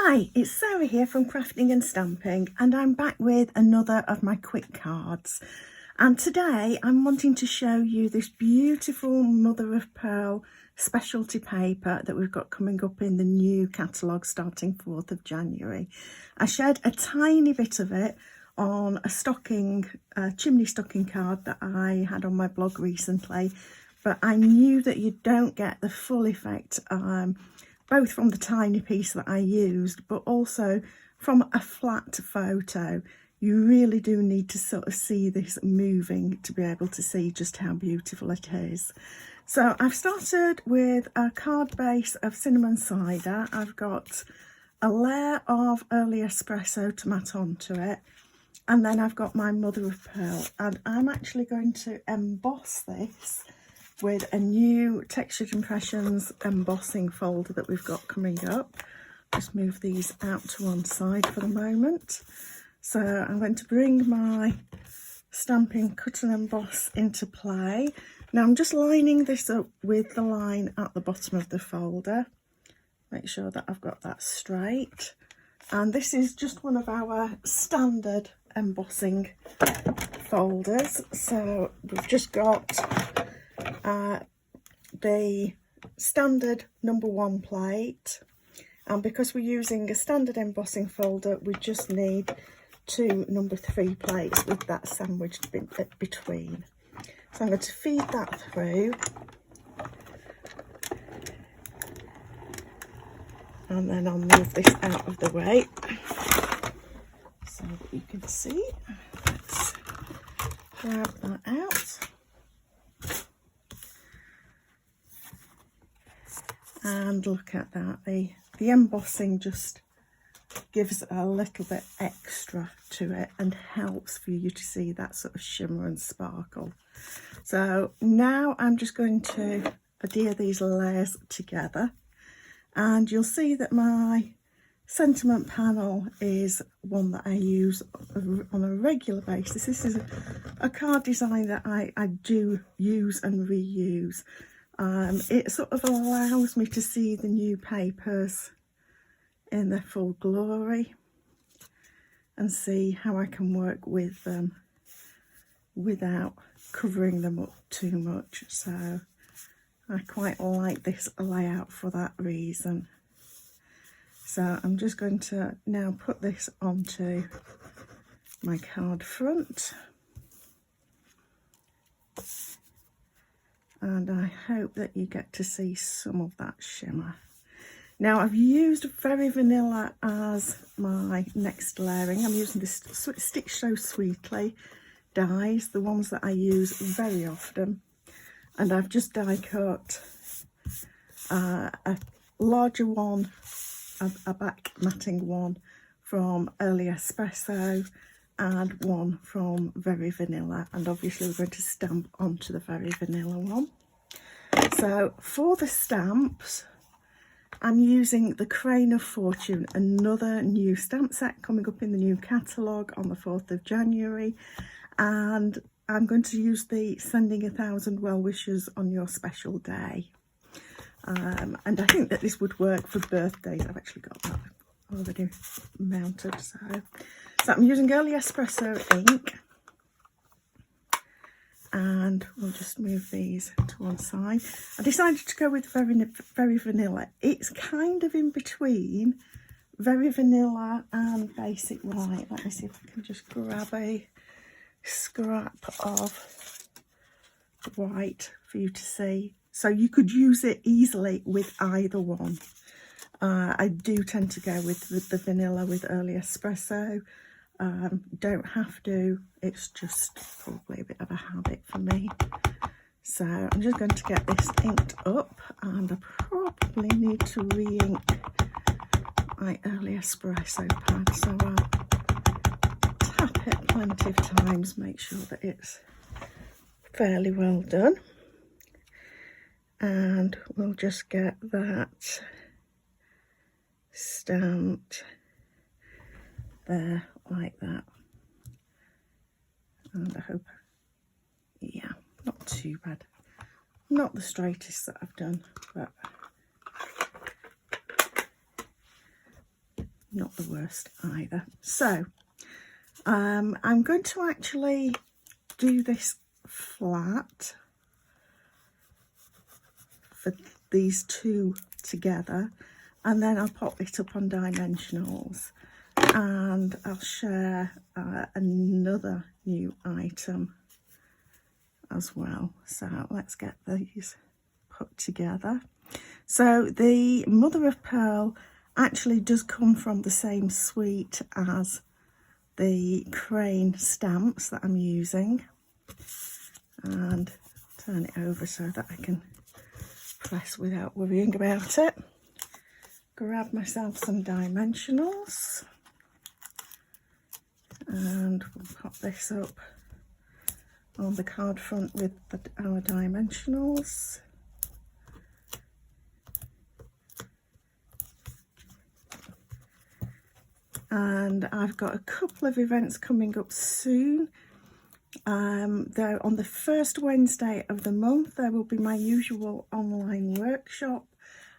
Hi, it's Sarah here from Crafting and Stamping, and I'm back with another of my quick cards. And today I'm wanting to show you this beautiful mother of pearl specialty paper that we've got coming up in the new catalogue starting 4th of January. I shared a tiny bit of it on a chimney stocking card that I had on my blog recently, but I knew that you don't get the full effect both from the tiny piece that I used, but also from a flat photo. You really do need to sort of see this moving to be able to see just how beautiful it is. So I've started with a card base of cinnamon cider. I've got a layer of early espresso to mat onto it, and then I've got my mother of pearl, and I'm actually going to emboss this with a new Textured Impressions embossing folder that we've got coming up. Just move these out to one side for the moment. So I'm going to bring my stamping cut and emboss into play. Now I'm just lining this up with the line at the bottom of the folder. Make sure that I've got that straight. And this is just one of our standard embossing folders. So we've just got the standard #1 plate, and because we're using a standard embossing folder, we just need 2 #3 plates with that sandwiched between. So I'm going to feed that through, and then I'll move this out of the way so that you can see. Let's grab that out. And look at that, the embossing just gives a little bit extra to it and helps for you to see that sort of shimmer and sparkle. So now I'm just going to adhere these layers together, and you'll see that my sentiment panel is one that I use on a regular basis. This is a card design that I do use and reuse. It sort of allows me to see the new papers in their full glory and see how I can work with them without covering them up too much. So I quite like this layout for that reason. So I'm just going to now put this onto my card front. And I hope that you get to see some of that shimmer. Now I've used Very Vanilla as my next layering. I'm using this Stitch So Sweetly dies, the ones that I use very often. And I've just die cut a larger one, a back matting one from Early Espresso, and one from Very Vanilla, and obviously we're going to stamp onto the Very Vanilla one. So for the stamps, I'm using the Crane of Fortune, another new stamp set coming up in the new catalogue on the 4th of January, and I'm going to use the Sending 1,000 Well Wishes on Your Special Day. And I think that this would work for birthdays. I've actually got that already mounted. So I'm using Early Espresso ink, and we'll just move these to one side. I decided to go with Very Vanilla. It's kind of in between Very Vanilla and Basic White. Let me see if I can just grab a scrap of white for you to see. So you could use it easily with either one. I do tend to go with the vanilla with Early Espresso. Don't have to, it's just probably a bit of a habit for me. So I'm just going to get this inked up, and I probably need to re-ink my Early Espresso pad, so I'll tap it plenty of times, make sure that it's fairly well done, and we'll just get that stamped there like that. And I hope, yeah, not too bad. Not the straightest that I've done, but not the worst either. So I'm going to actually do this flat for these two together, and then I'll pop it up on dimensionals, and I'll share another new item as well. So let's get these put together. So the mother of pearl actually does come from the same suite as the crane stamps that I'm using, and turn it over so that I can press without worrying about it. Grab myself some dimensionals, and we'll pop this up on the card front with our dimensionals. And I've got a couple of events coming up soon. They're on the first Wednesday of the month. There will be my usual online workshop,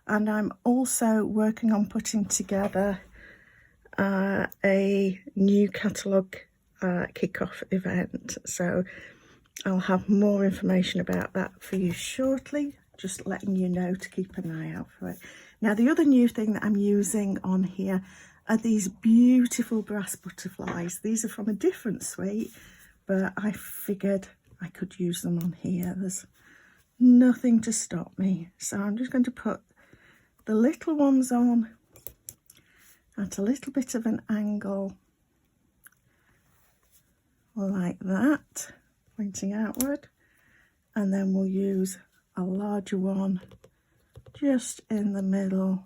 and I'm also working on putting together a new catalogue kick-off event. So I'll have more information about that for you shortly, just letting you know to keep an eye out for it. Now, the other new thing that I'm using on here are these beautiful brass butterflies. These are from a different suite, but I figured I could use them on here. There's nothing to stop me. So I'm just going to put the little ones on at a little bit of an angle like that, pointing outward, and then we'll use a larger one just in the middle.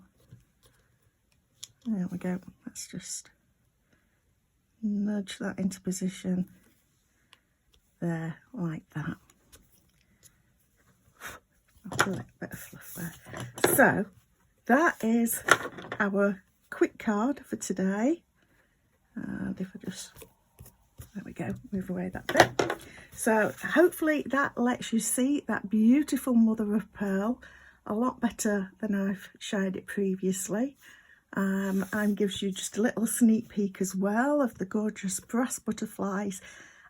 There we go. Let's just nudge that into position there, like that. A little bit of fluff there. So that is our quick card for today. And if I just, there we go, move away that bit. So hopefully that lets you see that beautiful mother of pearl a lot better than I've showed it previously. And gives you just a little sneak peek as well of the gorgeous brass butterflies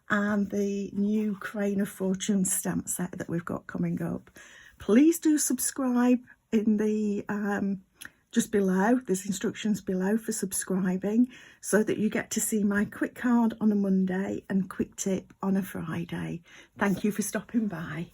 and the new Crane of Fortune stamp set that we've got coming up. Please do subscribe in the just below. There's instructions below for subscribing, so that you get to see my quick card on a Monday and quick tip on a Friday. Thank you for stopping by.